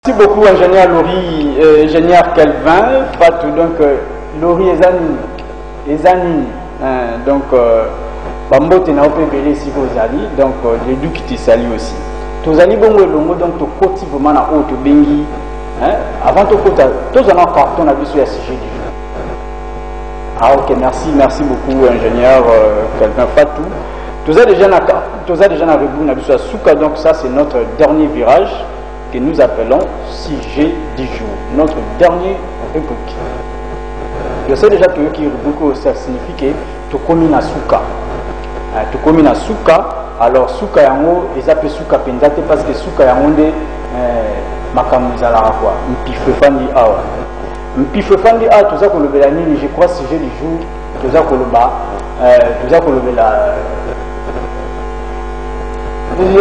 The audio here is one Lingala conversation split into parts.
Merci beaucoup, ingénieur Laurie, ingénieur Kelvin, Fatou, donc Laurie Ezani, donc Bambote na opé belé si vous allez, donc les deux qui te saluent aussi. Tous allez bon le mot donc tu côté vraiment na haut tu bengi, avant tu côté tous en carton a vu sur la sujet du jour. Ah ok, merci beaucoup ingénieur Kelvin Fatou. Tous a déjà na rebou na vu sur Souka, donc ça c'est notre dernier virage que nous appelons sujet du jour, notre dernier rubrique. Je sais déjà que rubrique ça signifie que tu commis na Souka. Tu commis na Souka, alors Souka yango ils appellent Souka pendate parce que Souka yango de makamuza la quoi. Mpifefandi awa. Mpifefandi a tout ça que le belani, je crois sujet du jour, tout ça que le bas, tout ça que le bela.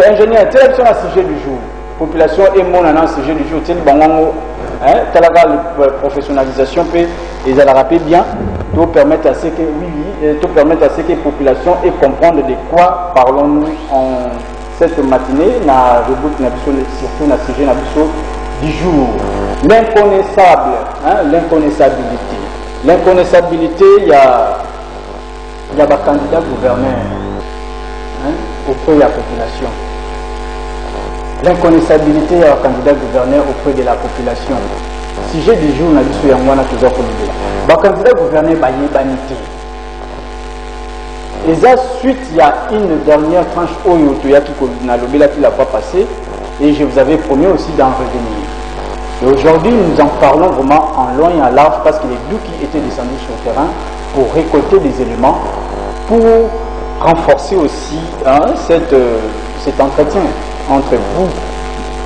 Ingénieur, tel est le sujet du jour. Population et mon sujet du jour, tel bango, la professionnalisation peut ils allaient rappeler bien, pour permettre à ce que pour permettre à ce que la population et comprendre de quoi parlons-nous en cette matinée, na reboot na surtout na sujet na du jour. L'inconnaissable, l'inconnaissabilité. L'inconnaissabilité, il y a des candidats gouverneurs auprès de la population. L'inconnaissabilité à candidat gouverneur auprès de la population. Sujet du jour, on a dit sur Yangwana toujours pour l'idée. Le candidat gouverneur Baye Banité. Et ça, suite, il y a une dernière tranche Oyotoya qui n'a pas passé. Et je vous avais promis aussi d'en revenir. Et aujourd'hui, nous en parlons vraiment en long et en large parce qu'il est d'où qui étaient descendus sur le terrain pour récolter des éléments, pour renforcer aussi cet entretien entre vous,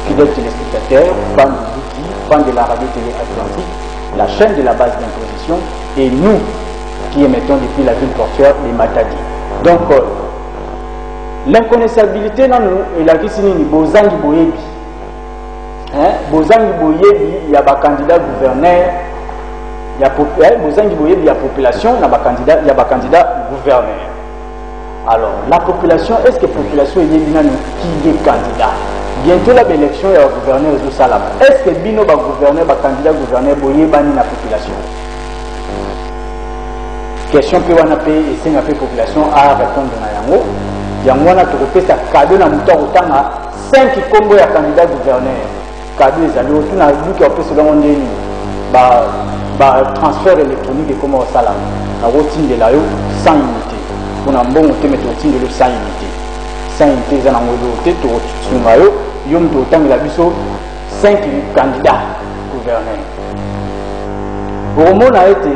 fidèles téléspectateurs, fans de Wiki, fans de la radio-télé Atlantique, la chaîne de la base d'imposition, et nous qui émettons depuis la ville portuaire de Matadi. Donc, l'inconnaissabilité, il a dit que Bozangi Boyebi. Bozangi Boyebi, il y a un candidat gouverneur, il y a Bozangi Boyebi, il y a population, il y a un candidat gouverneur. Alors, la population, est-ce que la population est qui est candidat? Bientôt l'élection, il y a un gouverneur de Salam. Est-ce que Bino va gouverneur, va candidat gouverneur, boye bani la population? Question que on a payé et c'est la population à répondre à Yango. Yango a trouvé sa cadeau dans le temps 5 combos à candidat gouverneur. Cadeau les alliés, tout n'a vu qu'il y a selon on transfert électronique et comment au Salam. La routine de la sans unité. On a un bon thème de le sans unité. Sans unité, on a un bon thème de 5 candidats gouverneurs. Au moment où on a été,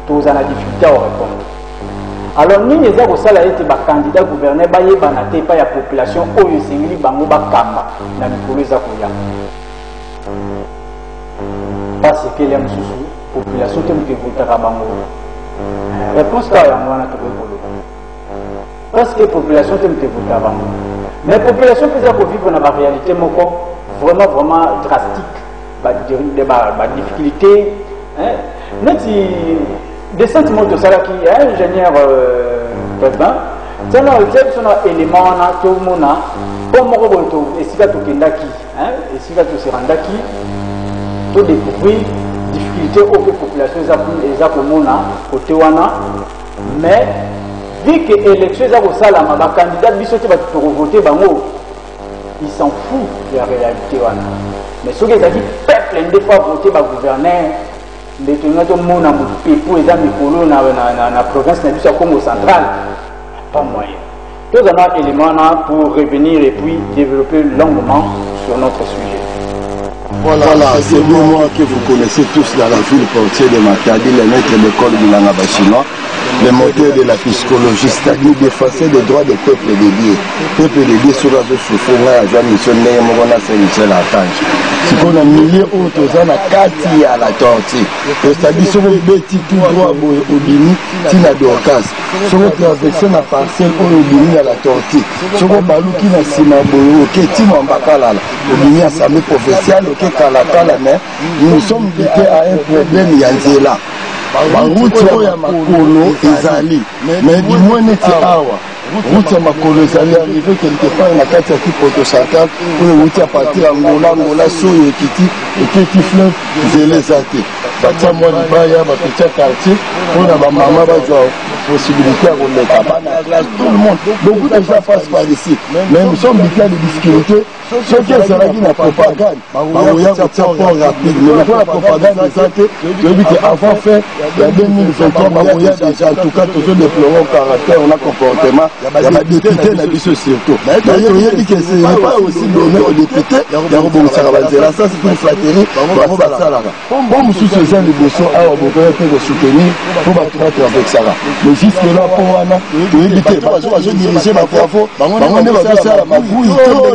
tous en a difficulté à répondre. Alors, nous, les gens a été candidat gouverneur, il y a la population, où il y a des bango bakamba dans le pays Zakoya. Parce que les population qui votent à Bango. Réponse à moi, parce que la population qui vote à Bango. Mais la population qui vivre dans la réalité vraiment drastique, des difficultés. Des sentiments de ça qui est ingénieur Kelvin, c'est un élément tout le monde comme et si tu kendaki et si tu se rendaki tu découvrir difficulté aux populations za komona côté wana mais vu que l'élection za ko sala ma candidat biso te ba to voter bango ils s'en foutent de la réalité wana mais ce que ça dit peuple des fois voter ba gouverneur les tenants de mon amour pour les amis pour dans la province de Congo central pas moyen. Tous un élément pour revenir et puis développer longuement sur notre sujet. Voilà, c'est bien moi que vous connaissez tous dans la ville portière de Matadi, le maître de l'école de l'Angabachinois, le moteur de la psychologie, c'est-à-dire défenseur des droits des peuples dédiés. Peuple dédié sur la souffrance, la joie mission, Saint-Michel Archange. Si on a milliers d'autres ans, kati à la tortue. C'est-à-dire sur le bêtis tout droit au Bini, Tina Dorcas. Sur le traversé la parcelle au Bini à la tortue. Sur le balou qui n'a pas boyo, qui est Tina Mbakala. Au Bini à Samé Professionnel, qui est Kalakala, mais nous sommes liés à un problème Yanzela. Baruti oya makolo ezali mais du moins neti awa route ya makolo ezali arrivé quelque part na kati ya kipoto central oyo euti à partir ya ngola soyo ekiti fleuve nzela eza te batia mwa libaya bapetia quartier mpona bamama bazwa possibilité à remettre à classe tout le monde. Beaucoup de gens passent par ici. Mais nous sommes des cas de difficulté. Ce qui est là, la propagande. Il y a un rapport rapide. Mais la propagande, je dis qu'avant fait, il y a 2023, il y a déjà, en tout cas, toujours déploré au caractère, on a comportement. Il y a des députés, il y a des surtout. Mais il y a dit que ce n'est pas aussi donné aux députés. Il y a un Sarabanzela. Ça, c'est une flatterie. Bon, monsieur, ces gens, les dossiers, on peut soutenir pour battre avec ça. Jusque-là, pour Wana, tu es dit que diriger ma bravo, on est à ma bouille,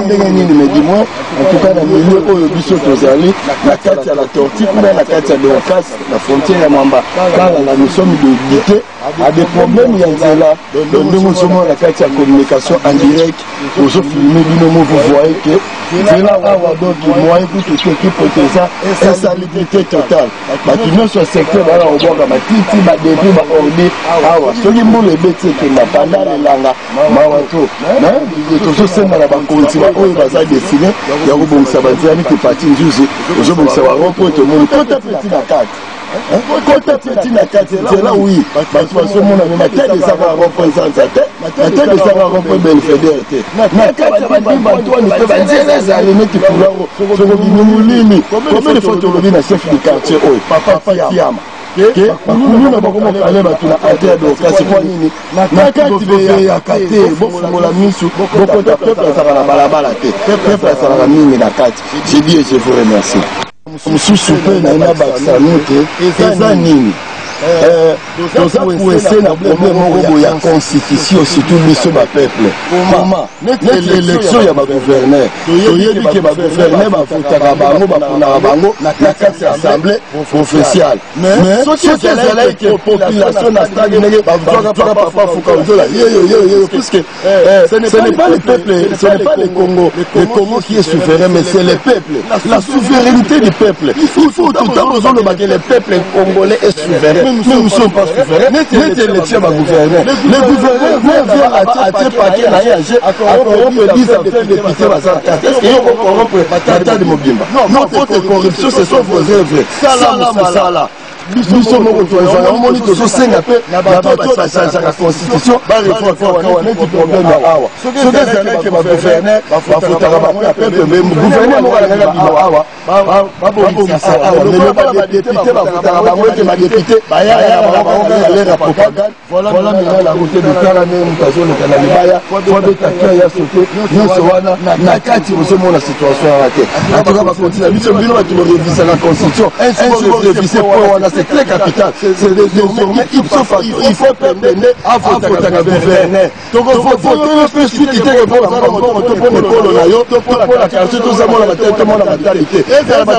mais dis-moi, en tout cas, dans le milieu où le biseau Tozali, la carte à la tortue, la carte à l'Eocas, la frontière à Mamba, car nous sommes de l'unité, à des problèmes, il y a là, nous sommes la carte à communication en direct, aux autres films, vous voyez que c'est là où donc moyen pour tout ce qui peut ça, insalubrité totale. Maintenant, sur le secteur, on voit ma titi, ma début, ma ordi, soki mbula ebeti ekenda pendant lelanga mawato tozosenda na bakontina oyo baza desine ya kobongisa banzela mike pati nzuzi ozobongisa barompo tomoni kota peti na kati kota peti na kati nzela wi bato bazomona me matele ezaka rompo ezanza te matele ezaka rompo belfedere te na kati ya badimba antoine mpe banzela ezali neti kularo sokobimi molimi combien de fois tolobi na chef du quartier oyo papa fiama bakulu bakoma kale bato na ate adokasi kwa nini na kati beyaka te bofungola misu bokota peuple azalaka na balabala te peuple azalaka mingi na kati je dis et je vous remercie mosusu mpe naina bakisa nu te eza nini toza koese na problème moko ya constitution surtout biso bapeuple comment neti élection ya bagouverneur toyebi ke bagouverneur bafutaka bango baponaka bango na kati ya assemblée provinciale mais soki ezalaki ke population na stade ndenge bafutaka papa fuka nzola yeyo puisque ce n'est pas le peuple, ce n'est pas le Congo qui est souverain, mais c'est le peuple, la souveraineté du peuple. Il faut tout le temps que le peuple congolais est souverain. Nous ne sommes pas souverains. Notre élection va gouverner. Le gouverneur vient à tirer paquet à réagir à corrompre 10 affaires de députés bazar. Est-ce qu'il y a corrompre la tête de Mobimba? Non, votre corruption, ce sont vos œuvres. Ça là. Nous sommes au contraire, on dit que c'est la constitution, le problème à Awa. Ce que c'est que ma gouverneur, ma peuple, mais mon gouverneur, ma député, ma députée, voilà maintenant la route de Kalame, Mutazo, le Kanalibaya, pour des taquets, il y a sauté, nous sommes na kati, nous sommes la situation à la tête. En tout cas, ma continuer, nous sommes réviser la constitution, réviser pour c'est très capital. C'est désormais il faut permettre à votre gouverner. Donc il faut suite pour la quartier tout ça la tête tout la mentalité. Et ça va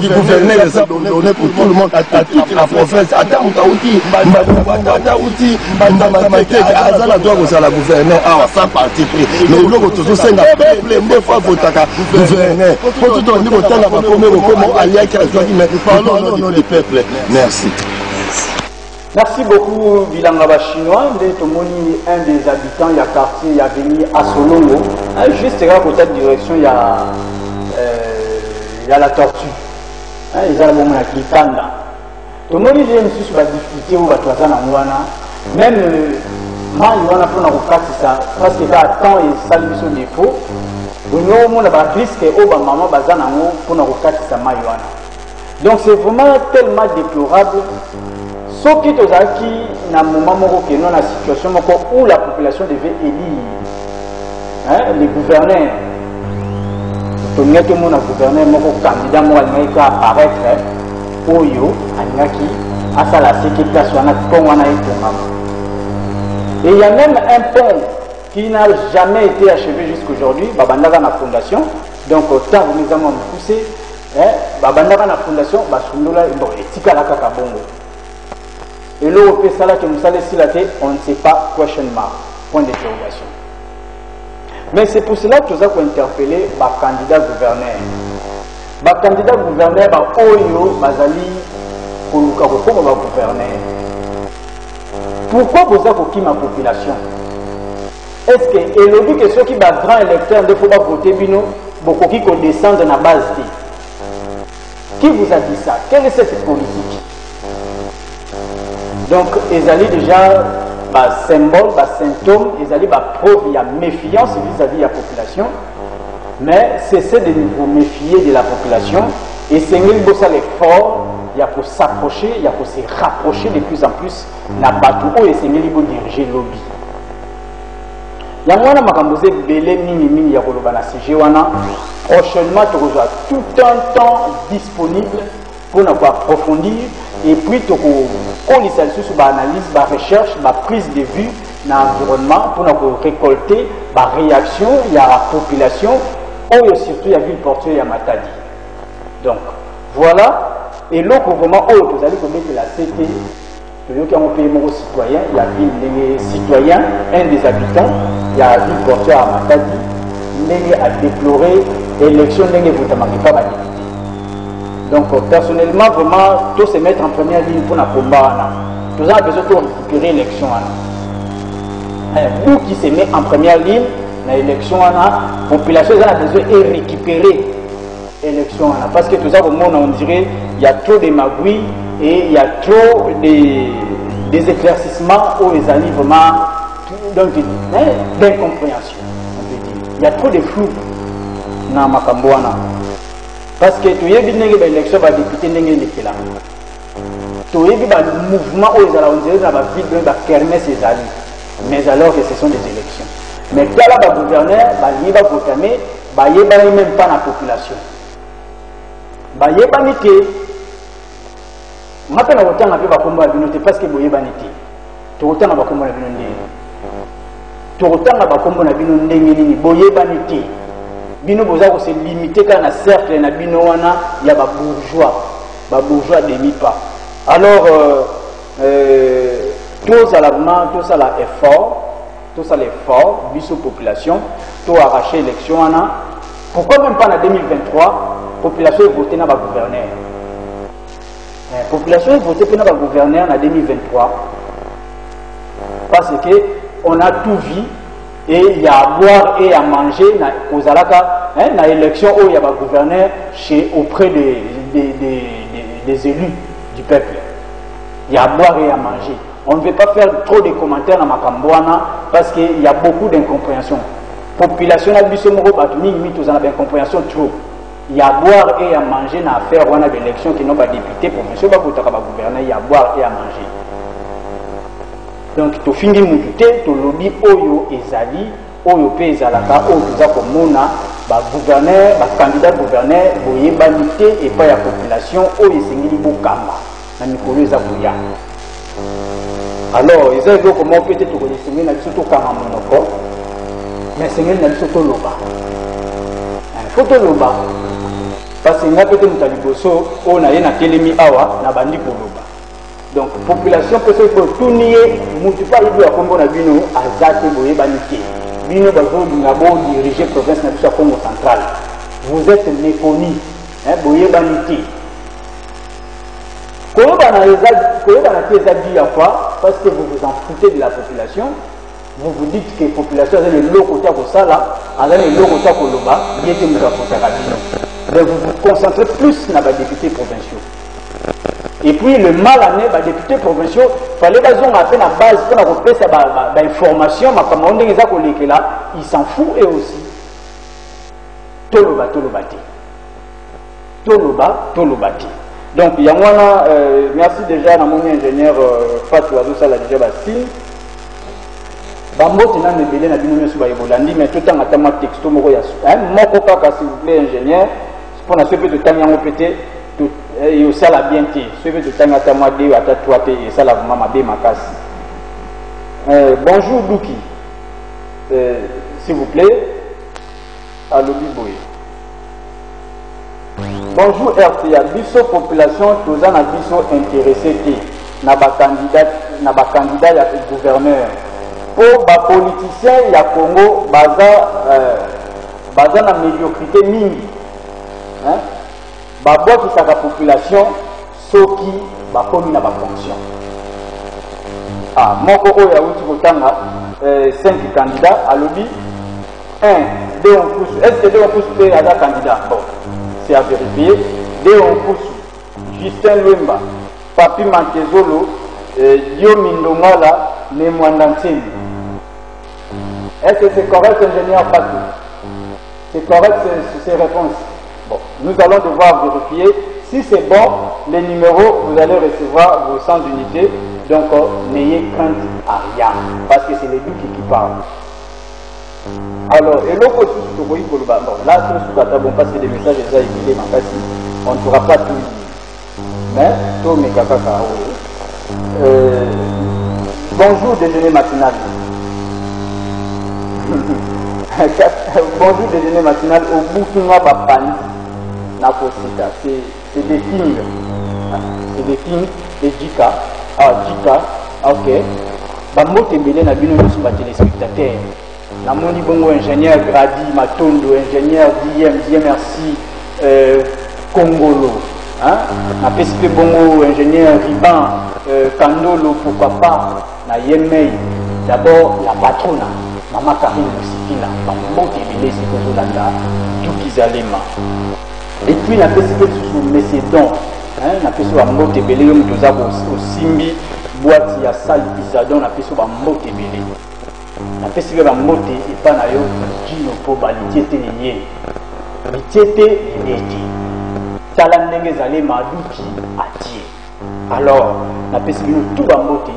gouverner ça donner pour tout le monde à toute la province à Taouti Azala doit vous la gouverner à sans parti pris. Mais le logo tout ça n'a pas des fois votre gouverner. Pour tout donner autant la premier comment allié qui a choisi mais parlons au nom du peuple. Merci. Merci beaucoup Bilangaba chinois, un des habitants il y a quartier il y a venu à Solongo, juste à côté de direction il y a la tortue. Ils ont la bombe qui tanda. Tout le monde il y a une difficulté où va toiser na mwana même moi il va prendre au cas ça parce que quand temps et ça lui sont défaut. Donc c'est vraiment tellement déplorable. Ce qui est dans un moment où nous avons la situation où la population devait élire les gouverneurs. Tout le monde a gouverné, mon candidat qui a apparaître Oyo, Anaki, Asala Seki, Kaswana, Kongwana et il y a même un pont qui n'a jamais été achevé jusqu'aujourd'hui, Babandaka na fondation. Donc, tant que nous avons poussé, Babandaka na fondation, Basundola, Etika la Kakabongo. Et l'Europe, ça là que nous allons ici, on ne sait pas, question mark, point d'interrogation. Mais c'est pour cela que nous avons interpellé le candidat gouverneur. Le candidat gouverneur, Oyo, Bazali, Koluka, gouverneur. pourquoi vous avez qui ma population? Est-ce que et que ceux qui sont grands électeurs ne faut pas voter bino beaucoup qui descendent dans la base? Qui vous a dit ça? Quelle est cette politique? Donc, ils allaient déjà symbole, symptôme, ils allaient preuve, il y a méfiance vis-à-vis de la population. Mais cessez de vous méfier de la population et c'est l'effort, il y a pour s'approcher, il y a pour se rapprocher de plus en plus na bateau et c'est diriger le lobby. Il y a un makamboze belé mini ya koloba na sujet wana. Prochainement tu auras tout un temps disponible pour nous approfondir et puis tu auras sur analyse, recherche, prise de vue dans l'environnement pour nous récolter réaction, il y a la population et surtout il y a ville portuaire, il y a Matadi. Donc voilà, et l'autre vraiment vous allez mettre la CT. Il y a un pays citoyen, il y a les citoyens, un des habitants, il y a la ville portuaire à Matadi, il a déploré l'élection, il ne pas député. Donc personnellement, vraiment, tout se mettre en première ligne pour le combat. Tout ça a besoin de récupérer l'élection. Nous qui se met en première ligne, l'élection, la population a besoin de récupérer l'élection. Parce que tout ça, au monde, on dirait il y a trop de magouilles et il y a trop des éclaircissements où les alliés vraiment d'incompréhension. Il y a trop de flou dans Makambouana. Parce que tu as vu que l'élection va député n'est là. Tu as vu le mouvement où ils ont dit que va fermer ses alliés. Mais alors que ce sont des élections. Mais quand le gouverneur il va voter, il n'y a même pas la population. Il n'y a pas de maintenant, autant on a pas combat parce que boye banité. Tout autant on a combat la binondé. Tout autant on a combat la binondé ni boye banité. Bino boza ko se limiter quand na cercle na bino wana ya ba bourgeois demi pas. Alors tout ça l'effort, biso population, tout arracher l'élection wana. Pourquoi même pas en 2023 population est votée dans le gouverneur? La population est votée pour le gouverneur en 2023 parce qu'on a tout vu et il y a à boire et à manger dans l'élection où il y a un gouverneur auprès des élus du peuple. Il y a à boire et à manger. On ne veut pas faire trop de commentaires dans Makambouana parce qu'il y a beaucoup d'incompréhension. La population a besoin de incompréhension trop. Il y a à boire et à manger dans l'affaire où on a des élections qui n'ont pas député pour monsieur gouverner, il y a à boire et à manger. Donc, tu finis mon tuté, tu lobby Oyo et Zali, Oyo Pe Zalaka, Oyo Zakomona, gouverneur, candidat gouverneur, Boye Banité et pas la population, Oyo Sengili Bokamba, dans Nicolas Zabouya. Alors, ils ont comment peut-être que les Sengili n'a surtout qu'un monopole, mais Sengili n'a surtout Loba. Il faut Loba. Parce que n'a peut-être mutaliboso on a na telemi awa na bandi koloba. Donc population peut se tout nier mutupa ibu akombo na bino azate boye banité. Bino bazo ngabo diriger province na biso Congo central. Vous êtes méconnu, boye banité. Koloba na tezadi ya quoi? Parce que vous vous en foutez de la population. Vous vous dites que la population a le lot côté à Sala, a le lot côté à Koloba, bien que nous avons mais vous vous concentrez plus sur les députés provinciaux. Et puis le mal année, les députés provinciaux, il fallait qu'ils aient appelé la base pour avoir cette information, mais comme on dit que là, ils s'en foutent eux aussi. Toloba. Donc, il y a moi, merci déjà à mon ingénieur Fatou Adou Sala déjà Bastille. Bambo tena nebele na bino nyoso ba ebolandi mais tout en attendant texto moko ya moko kaka s'il vous plaît ingénieur pour na sepe de tanyango pété tout et au sala bien té sepe de tangata moi de ata toi té et sala mama be makasi. Bonjour Douki. S'il vous plaît à lobby boy. Bonjour RTA biso population tous en biso intéressé té na ba candidat ya gouverneur. Pour les politiciens ya Congo baza na médiocrité mingi babwakisaka population soki bakomi na bafonction Ah, moko oya outi kotanga 5 candidats à lobby 1 Léon Koussou. Est-ce que Léon Koussou peut être candidat? Bon, c'est à vérifier. Léon Koussou, Justin Lemba, Papi Mankezolo, Yomi Ndongala, Nemwandantine. Est-ce que c'est correct, ingénieur Fatou? C'est correct ces réponses? Bon, nous allons devoir vérifier. Si c'est bon, les numéros, vous allez recevoir vos 100 unités. Donc, n'ayez crainte à rien. Parce que c'est les doutes qui parlent. Alors, et l'autre chose, là, bon, parce que les messages déjà écrits, on ne pourra pas tout dire. Mais, tout mes caca, bonjour, déjeuner matinal. Bonjour, déjeuner matinal au Boutouma Bapani. C'est des kings. C'est des kings, des Jika. Ah, Jika, ok. Bambo Tembele na bino sur les téléspectateurs. Na moni bongo ingénieur Gradi Matondo, ingénieur DMRC Congolo. Hein? Na PSP bongo ingénieur Riban Kandolo, pourquoi pas. Na Yemei. D'abord la patrona, Maman Karine Moussifila. Bambo Tembele c'est Kozolanda, Tukizalema. Et puis na PSP sous Messedon. Na PSP Bambo Tembele yo mutozabo au Simbi. Boîte ya salle Isadon na peso ba mbote belé na pesi ba mbote et pas na yo dino po ba litiete lié litiete lié tala ndenge zale maduki atie alors na pesi bino tout ba mbote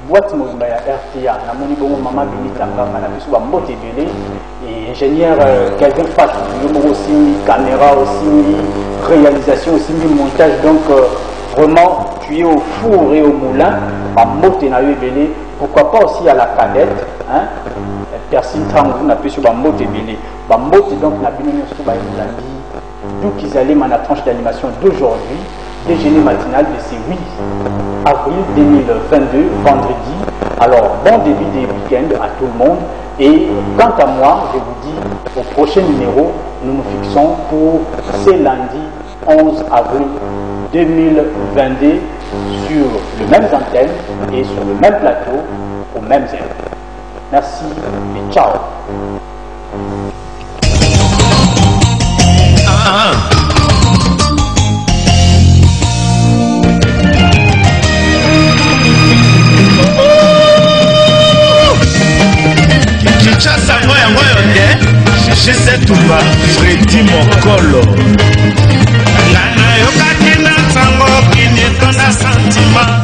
boîte mozumba ya RTA na moni bongo mama binitanga na peso ba mbote belé et ingénieur Calvin Fat yo mo aussi caméra aussi réalisation aussi montage donc vraiment, tu es au four et au moulin, pourquoi pas aussi à la cadette, hein? Personne n'a pu sur Bambote Bélé. Bambote donc n'a bien sur Baïlandi. D'où qu'ils allaient ma tranche d'animation d'aujourd'hui, déjeuner matinal de ce 8 avril 2022, vendredi. Alors, bon début des week-ends à tout le monde. Et quant à moi, je vous dis, au prochain numéro, nous nous fixons pour ce lundi 11 avril 2022 sur le même antenne et sur le même plateau au même heure. Merci et ciao. Kinshasa ngoya nde Jesse Tumba Freddy Mokolo Ngana yokaki na sango kini tonda sentiment